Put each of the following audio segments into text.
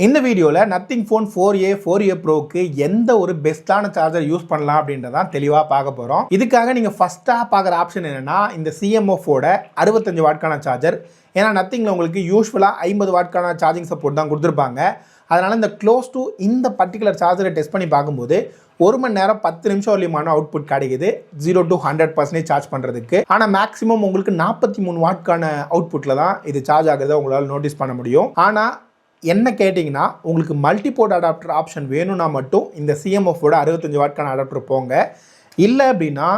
இந்த வீடியோவில் nothing phone 4A ப்ரோக்கு எந்த ஒரு பெஸ்ட்டான சார்ஜர் யூஸ் பண்ணலாம் அப்படின்றதான் தெளிவாக பார்க்க போகிறோம். இதுக்காக நீங்கள் ஃபஸ்ட்டாக பார்க்குற ஆப்ஷன் என்னென்னா இந்த CMOFோட 65 வாட்கான சார்ஜர். ஏன்னா நத்திங்கில் உங்களுக்கு யூஸ்வலாக 50 வாட்கான சார்ஜிங் சப்போர்ட் தான் கொடுத்துருப்பாங்க. அதனால் இந்த க்ளோஸ் டு இந்த பர்டிகுலர் சார்ஜரை டெஸ்ட் பண்ணி பார்க்கும்போது 1 மணி நேரம் 10 நிமிஷம் வரலியமான அவுட்புட் கிடைக்குது 0 to 100% சார்ஜ் பண்ணுறதுக்கு. ஆனால் மேக்ஸிமம் உங்களுக்கு 43 வாட்கான அவுட்புட்டில் தான் இது சார்ஜ் ஆகுறதை உங்களால் நோட்டீஸ் பண்ண முடியும். ஆனால் என்ன கேட்டிங்கன்னா உங்களுக்கு மல்டிபோர்ட் அடாப்டர் ஆப்ஷன் வேணும்னா மட்டும் இந்த CMOFோட 65 வாட்கான அடாப்டர் போங்க. இல்லை அப்படின்னா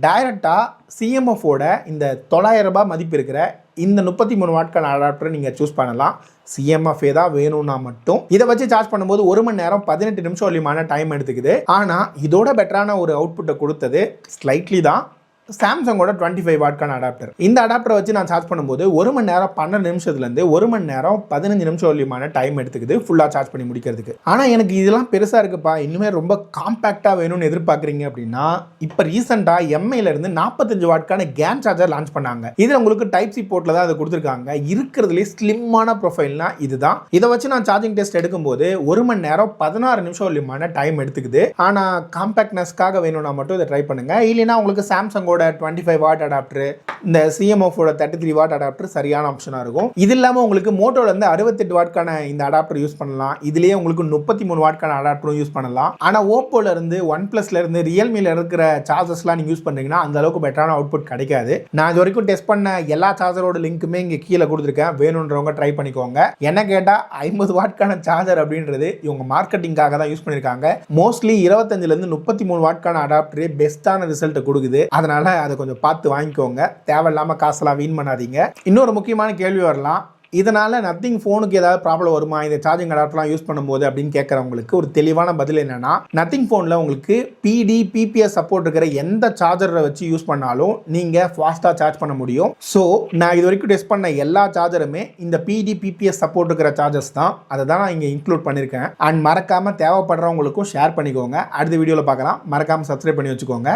டைரெக்டாக CMOFோட இந்த 900 ரூபாய் மதிப்பு இருக்கிற இந்த 33 வாட்கான அடாப்டரை நீங்கள் சூஸ் பண்ணலாம். CMOF தான் வேணும்னா மட்டும் இதை வச்சு சார்ஜ் பண்ணும்போது 1 மணி நேரம் 18 நிமிஷம் வரலியமான டைம் எடுத்துக்குது. ஆனால் இதோட பெட்டரான ஒரு அவுட்புட்டை கொடுத்தது ஸ்லைட்லி தான் சாம்சங்கோட 25 வாட்கான அடாப்டர். இந்த அடாப்டரை வச்சு நான் சார்ஜ் பண்ணும்போது 1 மணி நேரம் 12 நிமிஷத்துலேருந்து 1 மணி நேரம் 15 நிமிஷம் வரலியமான டைம் எடுத்துக்குது ஃபுல்லாக சார்ஜ் பண்ணி முடிக்கிறதுக்கு. ஆனால் எனக்கு இதெல்லாம் பெருசாக இருக்குப்பா, இன்னுமே ரொம்ப காம்பேக்டாக வேணும்னு எதிர்பார்க்குறீங்க அப்படின்னா இப்போ ரீசெண்டாக எம்ஐலேருந்து 45 வாட்கான கேன் சார்ஜர் லான்ச் பண்ணாங்க. இதில் உங்களுக்கு டைப் சி போர்ட்டில் தான் அதை கொடுத்துருக்காங்க. இருக்கிறதுலே ஸ்லிம்மான ப்ரொஃபைல்னா இதுதான். இதை வச்சு நான் சார்ஜிங் டெஸ்ட் எடுக்கும்போது 1 மணி நேரம் 16 நிமிஷம் வரலியமான டைம் எடுத்துக்குது. ஆனால் காம்பேக்ட்னஸ்க்காக வேணும்னா மட்டும் இதை ட்ரை பண்ணுங்கள். இல்லைன்னா உங்களுக்கு சாம்சங்கோட 25 வாட் அடாப்டர், இந்த CMOFோட 33 வாட் அடாப்டர் சரியான ஆப்ஷனாக இருக்கும். இது இல்லாமல் உங்களுக்கு மோட்டோலேருந்து 68 வாட்கான இந்த அடாப்டர் யூஸ் பண்ணலாம். இதுலேயே உங்களுக்கு 33 வாட்கான அடாப்டரும் யூஸ் பண்ணலாம். ஆனால் ஓப்போலேருந்து OnePlusலேருந்து ரியல்மியில் இருக்கிற சார்ஜர்ஸ்லாம் நீங்கள் யூஸ் பண்ணுறீங்கன்னா அந்த அளவுக்கு பெட்டரான அவுட்புட் கிடைக்காது. நான் இது வரைக்கும் டெஸ்ட் பண்ண எல்லா சார்ஜரோட லிங்க்குமே இங்கே கீழே கொடுத்துருக்கேன், வேணுன்றவங்க ட்ரை பண்ணிக்கோங்க. என்ன கேட்டால் 50 வாட்கான சார்ஜர் அப்படின்றது இவங்க மார்க்கெட்டிங்காக தான் யூஸ் பண்ணியிருக்காங்க. மோஸ்ட்லி 25லேருந்து 33 வாட்கான அடாப்டரே பெஸ்ட்டான ரிசல்ட்டை கொடுக்குது. அதனால அதை கொஞ்சம் பார்த்து வாங்கிக்கோங்க, தேவையில்லாமல் காசெல்லாம் வீண் பண்ணாதீங்க. இன்னொரு முக்கியமான கேள்வி வரலாம், இதனால் நத்திங் ஃபோனுக்கு ஏதாவது ப்ராப்ளம் வருமா இந்த சார்ஜிங் அடாப்டர்லாம் யூஸ் பண்ணும்போது அப்படின்னு கேட்குறவங்களுக்கு ஒரு தெளிவான பதில் என்னென்னா, நத்திங் ஃபோனில் உங்களுக்கு PD PPS சப்போர்ட் இருக்கிற எந்த சார்ஜரை வச்சு யூஸ் பண்ணாலும் நீங்கள் ஃபாஸ்ட்டாக சார்ஜ் பண்ண முடியும். ஸோ நான் இது வரைக்கும் டெஸ்ட் பண்ண எல்லா சார்ஜருமே இந்த PD PPS சப்போர்ட் இருக்கிற சார்ஜர்ஸ் தான். அதை தான் நான் இங்கே இன்க்ளூட் பண்ணியிருக்கேன். அண்ட் மறக்காமல் தேவைப்படுறவங்களுக்கும் ஷேர் பண்ணிக்கோங்க. அடுத்த வீடியோவில் பார்க்கலாம். மறக்காமல் சப்ஸ்கிரைப் பண்ணி வச்சுக்கோங்க.